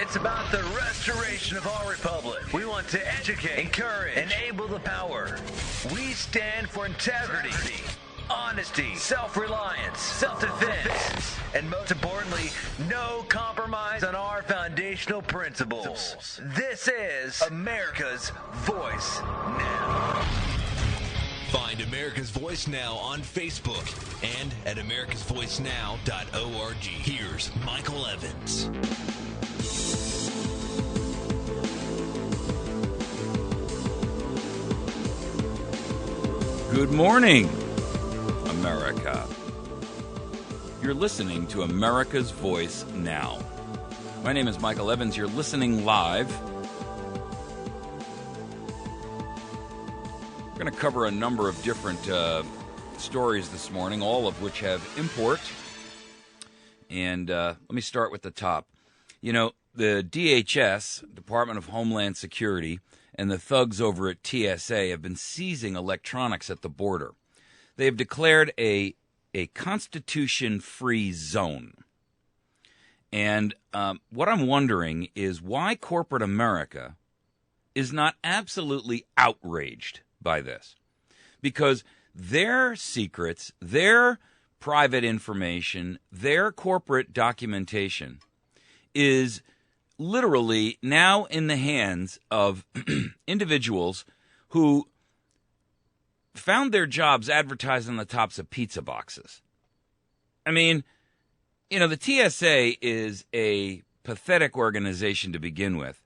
It's about the restoration of our republic. We want to educate, encourage, enable the power. We stand for integrity, honesty, self-reliance, self-defense, and most importantly, no compromise on our foundational principles. This is America's Voice Now. Find America's Voice Now on Facebook and at americasvoicenow.org. Here's Michael Evans. Good morning, America. You're listening to America's Voice Now. My name is Michael Evans. You're listening live. We're going to cover a number of different stories this morning, all of which have import. And let me start with the top. You know, the DHS, Department of Homeland Security, and the thugs over at TSA have been seizing electronics at the border. They have declared a Constitution-free zone. And what I'm wondering is why corporate America is not absolutely outraged by this. Because their secrets, their private information, their corporate documentation is literally now in the hands of individuals who found their jobs advertised on the tops of pizza boxes. I mean, you know, the TSA is a pathetic organization to begin with.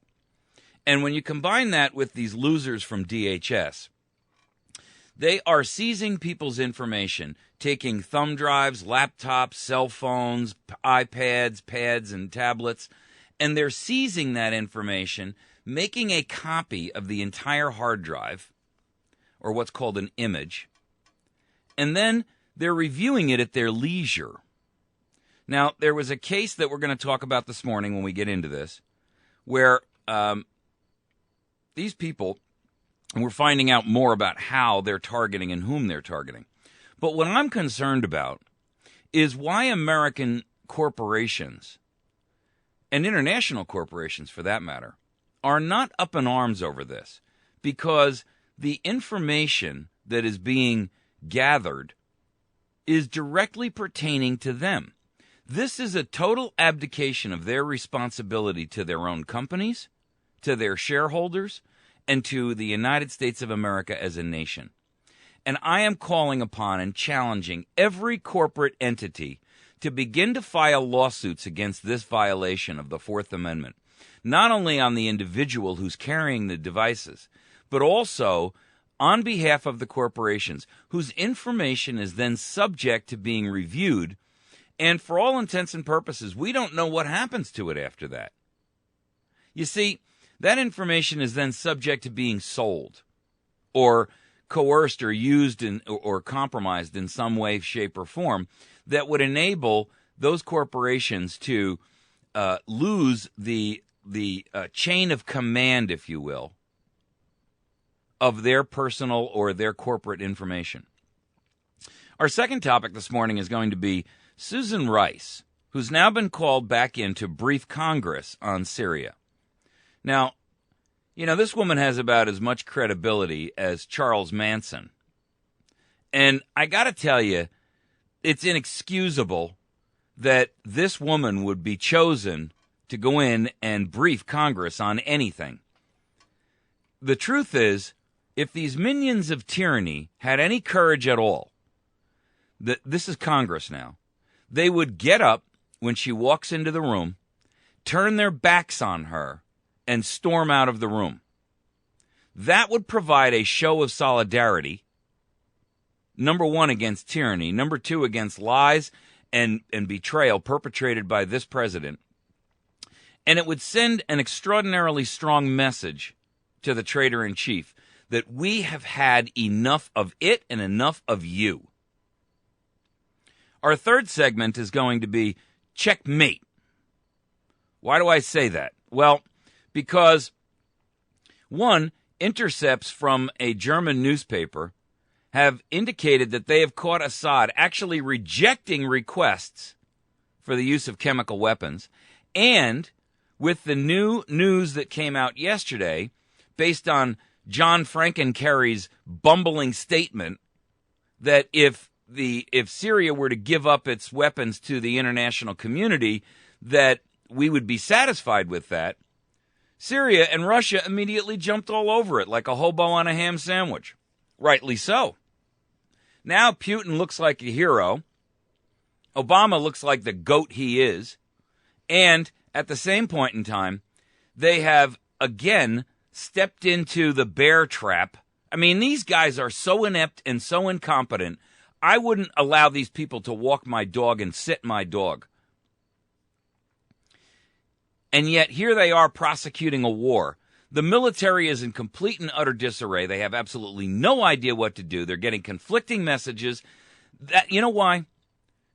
And when you combine that with these losers from DHS, they are seizing people's information, taking thumb drives, laptops, cell phones, iPads, pads, and tablets, and they're seizing that information, making a copy of the entire hard drive, or what's called an image, and then they're reviewing it at their leisure. Now, there was a case that we're going to talk about this morning when we get into this, where these people, and we're finding out more about how they're targeting and whom they're targeting. But what I'm concerned about is why American corporations, and international corporations for that matter, are not up in arms over this, because the information that is being gathered is directly pertaining to them. This is a total abdication of their responsibility to their own companies, to their shareholders, and to the United States of America as a nation. And I am calling upon and challenging every corporate entity to begin to file lawsuits against this violation of the Fourth Amendment, not only on the individual who's carrying the devices, but also on behalf of the corporations whose information is then subject to being reviewed, and for all intents and purposes, we don't know what happens to it after that. You see, that information is then subject to being sold or coerced or used or compromised in some way, shape, or form that would enable those corporations to lose the chain of command, if you will, of their personal or their corporate information. Our second topic this morning is going to be Susan Rice, who's now been called back in to brief Congress on Syria. Now, you know, this woman has about as much credibility as Charles Manson. And I got to tell you, it's inexcusable that this woman would be chosen to go in and brief Congress on anything. The truth is, if these minions of tyranny had any courage at all, this is Congress now, they would get up when she walks into the room, turn their backs on her, and storm out of the room. That would provide a show of solidarity, number one, against tyranny, number two, against lies and betrayal perpetrated by this president. And it would send an extraordinarily strong message to the traitor-in-chief that we have had enough of it and enough of you. Our third segment is going to be checkmate. Why do I say that? Well, because, one, intercepts from a German newspaper have indicated that they have caught Assad actually rejecting requests for the use of chemical weapons, and with the new news that came out yesterday based on John Frankenkerry's bumbling statement that if Syria were to give up its weapons to the international community, that we would be satisfied with that. Syria and Russia immediately jumped all over it like a hobo on a ham sandwich. Rightly so. Now Putin looks like a hero. Obama looks like the goat he is. And at the same point in time, they have again stepped into the bear trap. I mean, these guys are so inept and so incompetent. I wouldn't allow these people to walk my dog and sit my dog. And yet here they are prosecuting a war. The military is in complete and utter disarray. They have absolutely no idea what to do. They're getting conflicting messages. You know why?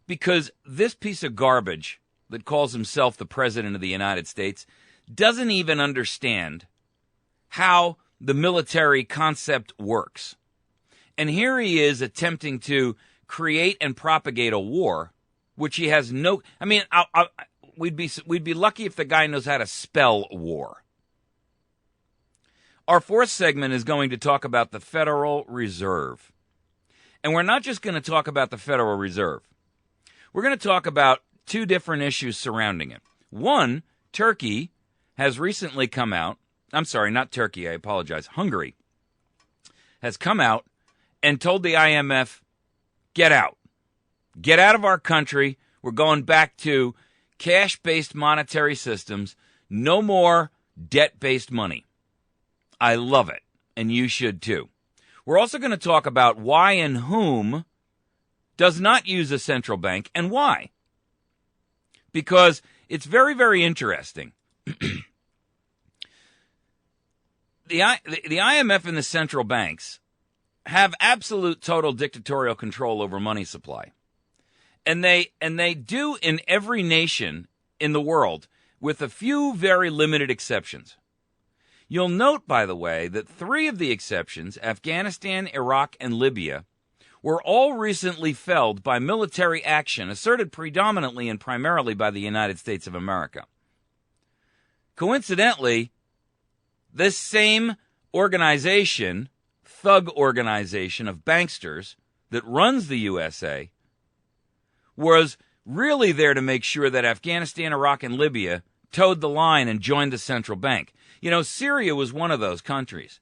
Because this piece of garbage that calls himself the President of the United States doesn't even understand how the military concept works. And here he is attempting to create and propagate a war, which he has no... I mean, we'd be lucky if the guy knows how to spell war. Our fourth segment is going to talk about the Federal Reserve. And we're not just going to talk about the Federal Reserve. We're going to talk about two different issues surrounding it. One, Turkey has recently come out. I'm sorry, not Turkey, I apologize. Hungary has come out and told the IMF, get out. Get out of our country. We're going back to cash-based monetary systems. No more debt-based money. I love it, and you should too. We're also going to talk about why and whom does not use a central bank and why. Because it's very, very interesting. The IMF and the central banks have absolute total dictatorial control over money supply. And they do in every nation in the world with a few very limited exceptions. You'll note, by the way, that three of the exceptions, Afghanistan, Iraq, and Libya, were all recently felled by military action asserted predominantly and primarily by the United States of America. Coincidentally, this same organization, thug organization of banksters that runs the USA, was really there to make sure that Afghanistan, Iraq, and Libya towed the line and joined the central bank. You know, Syria was one of those countries.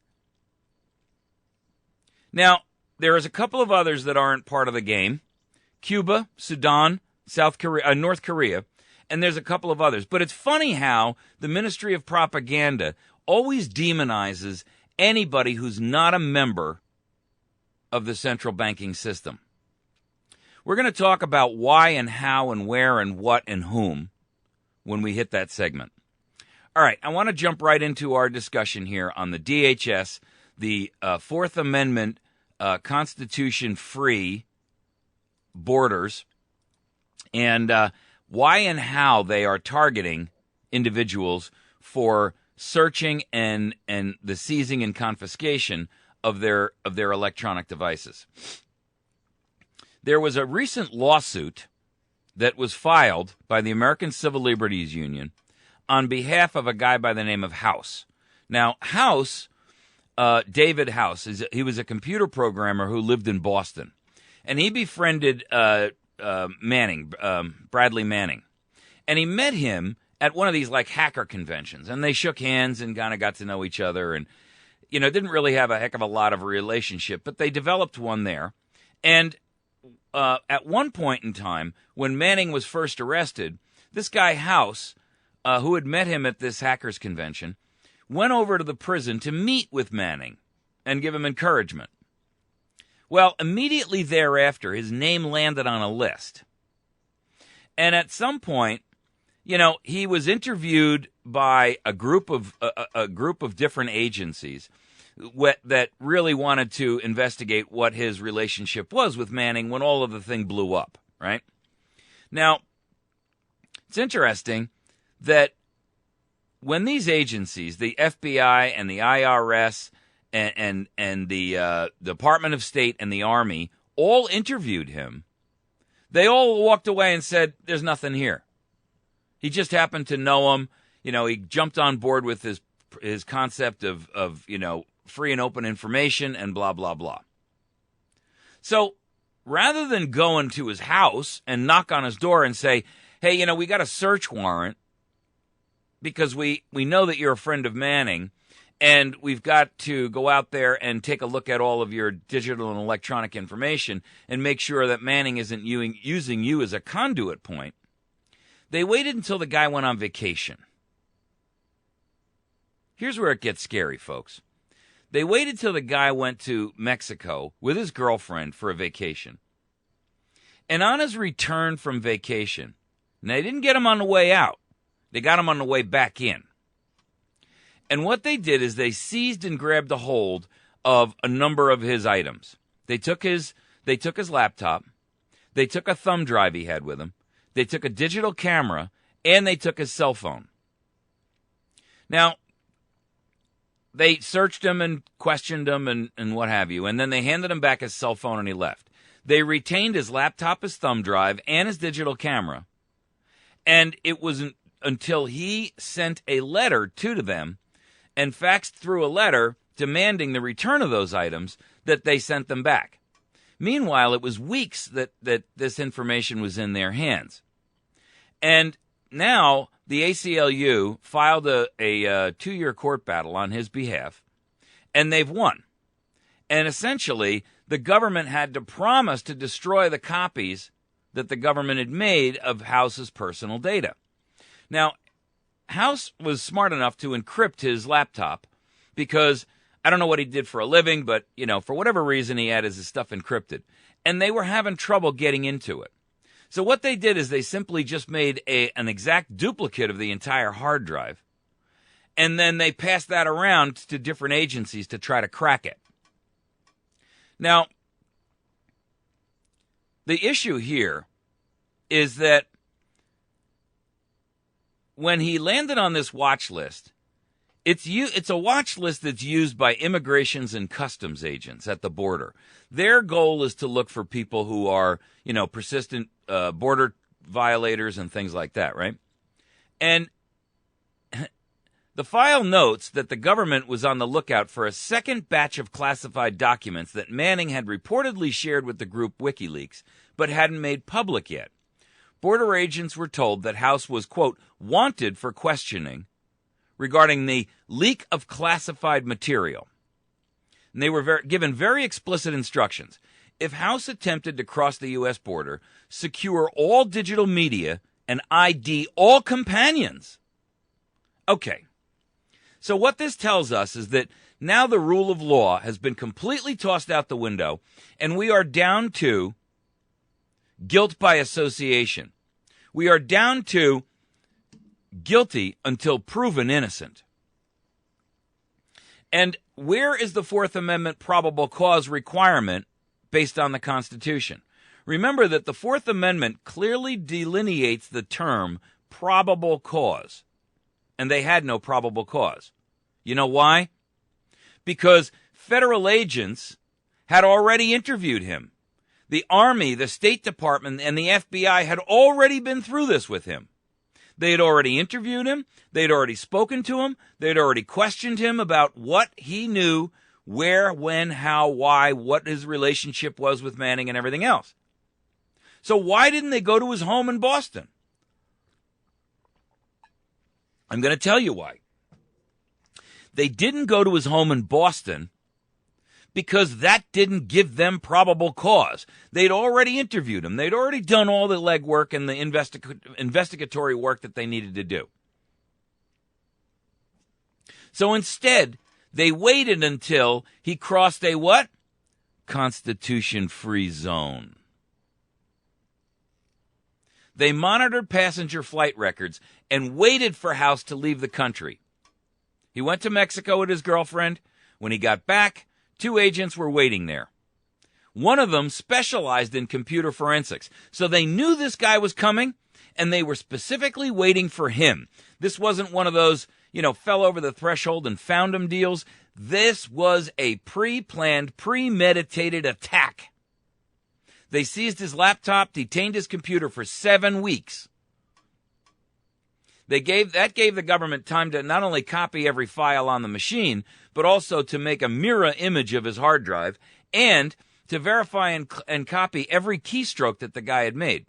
Now, there is a couple of others that aren't part of the game. Cuba, Sudan, South Korea, North Korea, and there's a couple of others. But it's funny how the Ministry of Propaganda always demonizes anybody who's not a member of the central banking system. We're going to talk about why and how and where and what and whom when we hit that segment. All right, I want to jump right into our discussion here on the DHS, the Fourth Amendment Constitution-free borders, and why and how they are targeting individuals for searching and the seizing and confiscation of their electronic devices. There was a recent lawsuit that was filed by the American Civil Liberties Union on behalf of a guy by the name of House. Now, House, David House, he was a computer programmer who lived in Boston, and he befriended Manning, Bradley Manning, and he met him at one of these like hacker conventions, and they shook hands and kind of got to know each other, and didn't really have a heck of a lot of a relationship, but they developed one there, and at one point in time, when Manning was first arrested, this guy House, who had met him at this hackers convention, went over to the prison to meet with Manning and give him encouragement. Well, immediately thereafter, his name landed on a list. And at some point, he was interviewed by a group of different agencies that really wanted to investigate what his relationship was with Manning when all of the thing blew up, right? Now, it's interesting that when these agencies, the FBI and the IRS and the Department of State and the Army all interviewed him, they all walked away and said, there's nothing here. He just happened to know him. he jumped on board with his concept of free and open information and blah, blah, blah. So rather than going to his house and knock on his door and say, hey, we got a search warrant because we know that you're a friend of Manning, and we've got to go out there and take a look at all of your digital and electronic information and make sure that Manning isn't using you as a conduit point. They waited until the guy went on vacation. Here's where it gets scary, folks. They waited till the guy went to Mexico with his girlfriend for a vacation. And on his return from vacation, and they didn't get him on the way out. They got him on the way back in. And what they did is they seized and grabbed a hold of a number of his items. They took his laptop. They took a thumb drive he had with him. They took a digital camera, and they took his cell phone. Now, they searched him and questioned him and what have you, and then they handed him back his cell phone and he left. They retained his laptop, his thumb drive, and his digital camera. And it wasn't until he sent a letter to them and faxed through a letter demanding the return of those items that they sent them back. Meanwhile, it was weeks that this information was in their hands. And now the ACLU filed a 2-year court battle on his behalf, and they've won. And essentially, the government had to promise to destroy the copies that the government had made of House's personal data. Now, House was smart enough to encrypt his laptop because I don't know what he did for a living, but, for whatever reason, he had his stuff encrypted. And they were having trouble getting into it. So what they did is they simply just made an exact duplicate of the entire hard drive, and then they passed that around to different agencies to try to crack it. Now, the issue here is that when he landed on this watch list, it's a watch list that's used by immigrations and customs agents at the border. Their goal is to look for people who are, persistent border violators and things like that, right? And the file notes that the government was on the lookout for a second batch of classified documents that Manning had reportedly shared with the group WikiLeaks, but hadn't made public yet. Border agents were told that House was, quote, wanted for questioning regarding the leak of classified material. And they were given very explicit instructions. If House attempted to cross the U.S. border, secure all digital media and ID all companions. Okay. So what this tells us is that now the rule of law has been completely tossed out the window, and we are down to guilt by association. We are down to guilty until proven innocent. And where is the Fourth Amendment probable cause requirement based on the Constitution? Remember that the Fourth Amendment clearly delineates the term probable cause, and they had no probable cause. You know why? Because federal agents had already interviewed him. The Army, the State Department, and the FBI had already been through this with him. They had already interviewed him. They had already spoken to him. They had already questioned him about what he knew, where, when, how, why, what his relationship was with Manning and everything else. So why didn't they go to his home in Boston? I'm going to tell you why. They didn't go to his home in Boston because that didn't give them probable cause. They'd already interviewed him. They'd already done all the legwork and the investigatory work that they needed to do. So instead, they waited until he crossed a what? Constitution-free zone. They monitored passenger flight records and waited for House to leave the country. He went to Mexico with his girlfriend. When he got back, 2 agents were waiting there. One of them specialized in computer forensics. So they knew this guy was coming, and they were specifically waiting for him. This wasn't one of those, fell over the threshold and found him deals. This was a pre-planned, premeditated attack. They seized his laptop, detained his computer for 7 weeks. gave the government time to not only copy every file on the machine, but also to make a mirror image of his hard drive and to verify and copy every keystroke that the guy had made,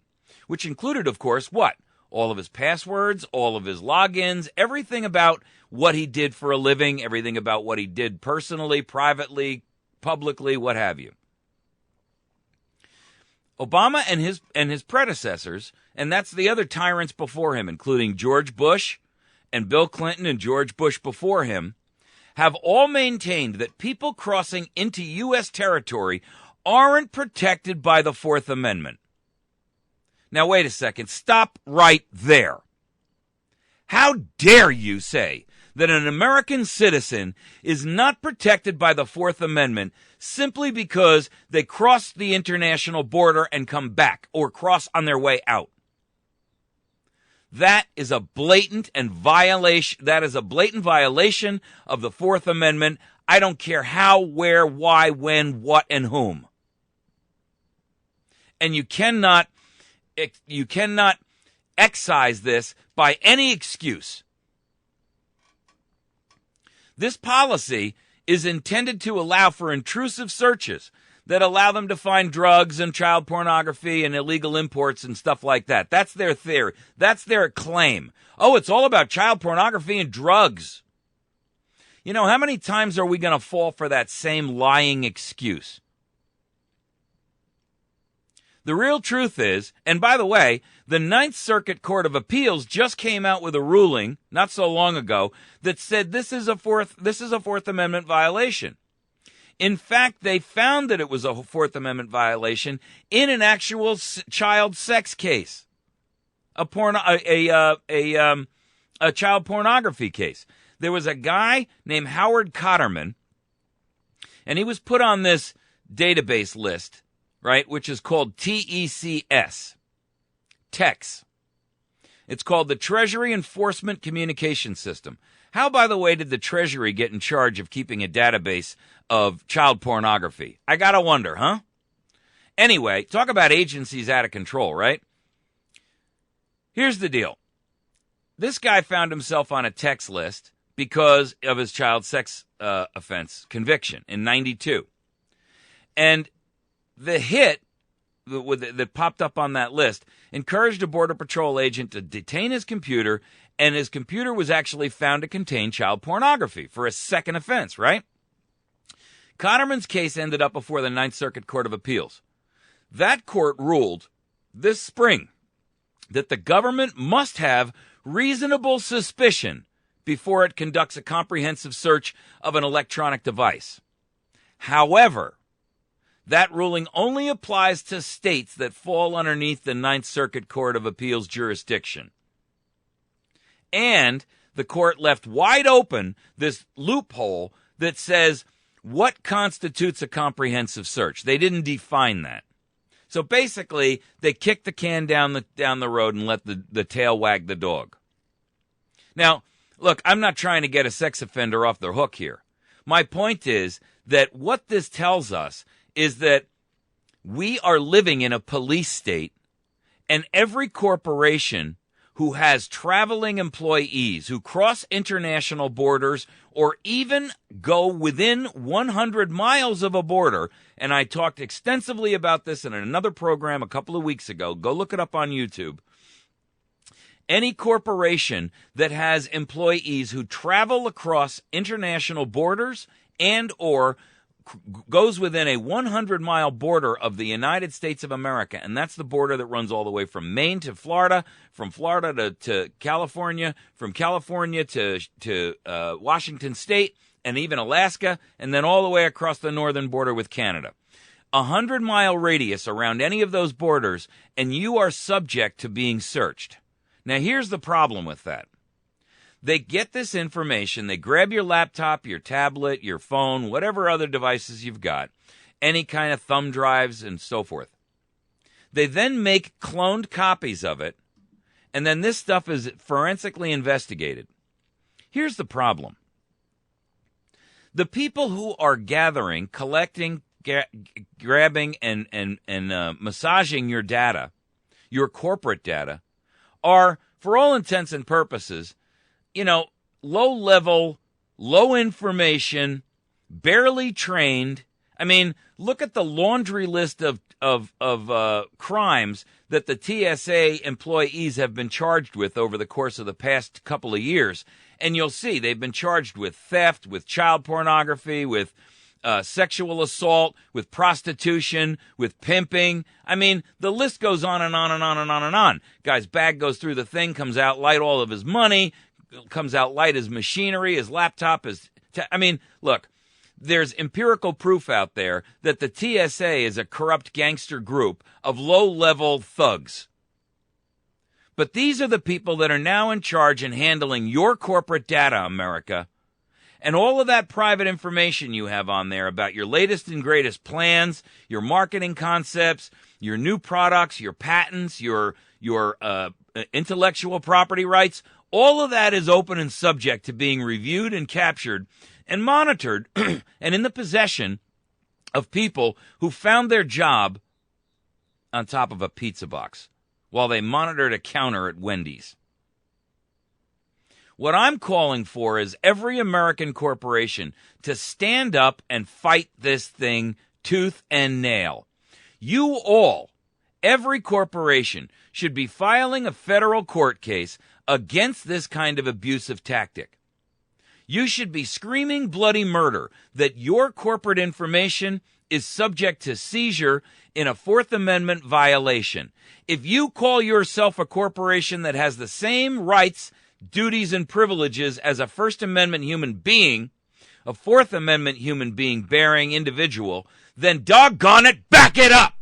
which included, of course, what? All of his passwords, all of his logins, everything about what he did for a living, everything about what he did personally, privately, publicly, what have you. Obama and his predecessors, and that's the other tyrants before him, including George Bush and Bill Clinton and George Bush before him, have all maintained that people crossing into U.S. territory aren't protected by the Fourth Amendment. Now, wait a second. Stop right there. How dare you say that an American citizen is not protected by the Fourth Amendment simply because they cross the international border and come back or cross on their way out? That is a blatant violation of the Fourth Amendment. I don't care how, where, why, when, what, and whom. And you cannot excise this by any excuse. This policy is intended to allow for intrusive searches that allow them to find drugs and child pornography and illegal imports and stuff like that. That's their theory. That's their claim. Oh, it's all about child pornography and drugs. You know, how many times are we going to fall for that same lying excuse? The real truth is, and by the way, the Ninth Circuit Court of Appeals just came out with a ruling not so long ago that said this is a Fourth Amendment violation. In fact, they found that it was a Fourth Amendment violation in an actual child sex case, a child pornography case. There was a guy named Howard Cotterman, and he was put on this database list, right, which is called TECS. TEX. It's called the Treasury Enforcement Communication System. How, by the way, did the Treasury get in charge of keeping a database of child pornography? I gotta wonder, huh? Anyway, talk about agencies out of control, right? Here's the deal. This guy found himself on a TEX list because of his child sex offense conviction in 92. And the hit that popped up on that list encouraged a Border Patrol agent to detain his computer, and his computer was actually found to contain child pornography for a second offense, right? Cotterman's case ended up before the Ninth Circuit Court of Appeals. That court ruled this spring that the government must have reasonable suspicion before it conducts a comprehensive search of an electronic device. However, that ruling only applies to states that fall underneath the Ninth Circuit Court of Appeals jurisdiction. And the court left wide open this loophole that says what constitutes a comprehensive search. They didn't define that. So basically, they kicked the can down the road and let the tail wag the dog. Now, look, I'm not trying to get a sex offender off the hook here. My point is that what this tells us is that we are living in a police state, and every corporation who has traveling employees who cross international borders or even go within 100 miles of a border, and I talked extensively about this in another program a couple of weeks ago. Go look it up on YouTube. Any corporation that has employees who travel across international borders and or goes within a 100-mile border of the United States of America, and that's the border that runs all the way from Maine to Florida, from Florida to California, from California to Washington State, and even Alaska, and then all the way across the northern border with Canada. 100-mile radius around any of those borders, and you are subject to being searched. Now, here's the problem with that. They get this information, they grab your laptop, your tablet, your phone, whatever other devices you've got, any kind of thumb drives and so forth. They then make cloned copies of it, and then this stuff is forensically investigated. Here's the problem. The people who are gathering, collecting, grabbing, and massaging your data, your corporate data, are for all intents and purposes, low level, low information, barely trained. I mean, look at the laundry list of crimes that the TSA employees have been charged with over the course of the past couple of years. And you'll see they've been charged with theft, with child pornography, with sexual assault, with prostitution, with pimping. I mean, the list goes on and on and on and on and on. Guy's bag goes through the thing, comes out light all of his money, comes out light his machinery, his laptop, look, there's empirical proof out there that the TSA is a corrupt gangster group of low-level thugs. But these are the people that are now in charge and handling your corporate data, America. And all of that private information you have on there about your latest and greatest plans, your marketing concepts, your new products, your patents, your intellectual property rights, all of that is open and subject to being reviewed and captured and monitored and in the possession of people who found their job on top of a pizza box while they monitored a counter at Wendy's. What I'm calling for is every American corporation to stand up and fight this thing tooth and nail. You all, every corporation, should be filing a federal court case against this kind of abusive tactic. You should be screaming bloody murder that your corporate information is subject to seizure in a Fourth Amendment violation. If you call yourself a corporation that has the same rights, duties, and privileges as a First Amendment human being, a Fourth Amendment human being bearing individual, then doggone it, back it up!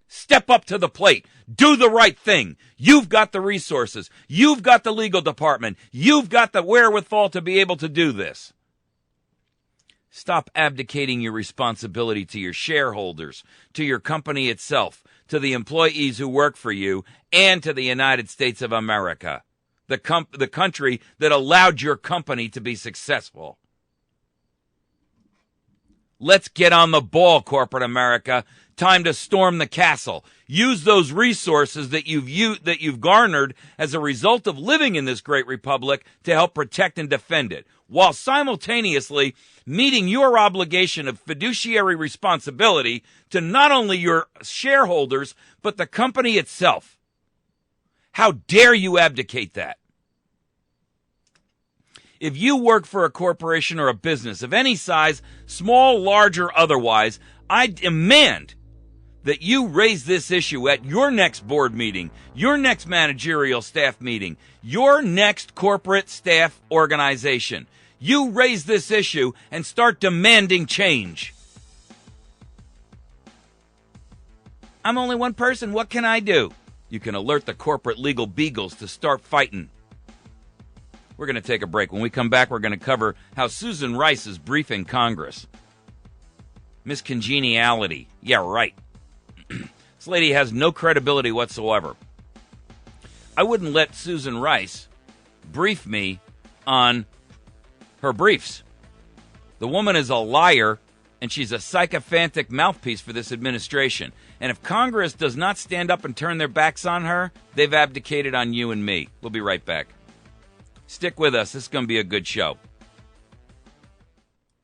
Step up to the plate. Do the right thing. You've got the resources. You've got the legal department. You've got the wherewithal to be able to do this. Stop abdicating your responsibility to your shareholders, to your company itself, to the employees who work for you, and to the United States of America, the country that allowed your company to be successful. Let's get on the ball, corporate America. Time to storm the castle. Use those resources that you've garnered as a result of living in this great republic to help protect and defend it, while simultaneously meeting your obligation of fiduciary responsibility to not only your shareholders, but the company itself. How dare you abdicate that? If you work for a corporation or a business of any size, small, large, or otherwise, I demand that you raise this issue at your next board meeting, your next managerial staff meeting, your next corporate staff organization. You raise this issue and start demanding change. I'm only one person. What can I do? You can alert the corporate legal beagles to start fighting. We're going to take a break. When we come back, we're going to cover how Susan Rice is briefing Congress. Miss Congeniality. Yeah, right. This lady has no credibility whatsoever. I wouldn't let Susan Rice brief me on her briefs. The woman is a liar, and she's a sycophantic mouthpiece for this administration. And if Congress does not stand up and turn their backs on her, they've abdicated on you and me. We'll be right back. Stick with us. This is going to be a good show.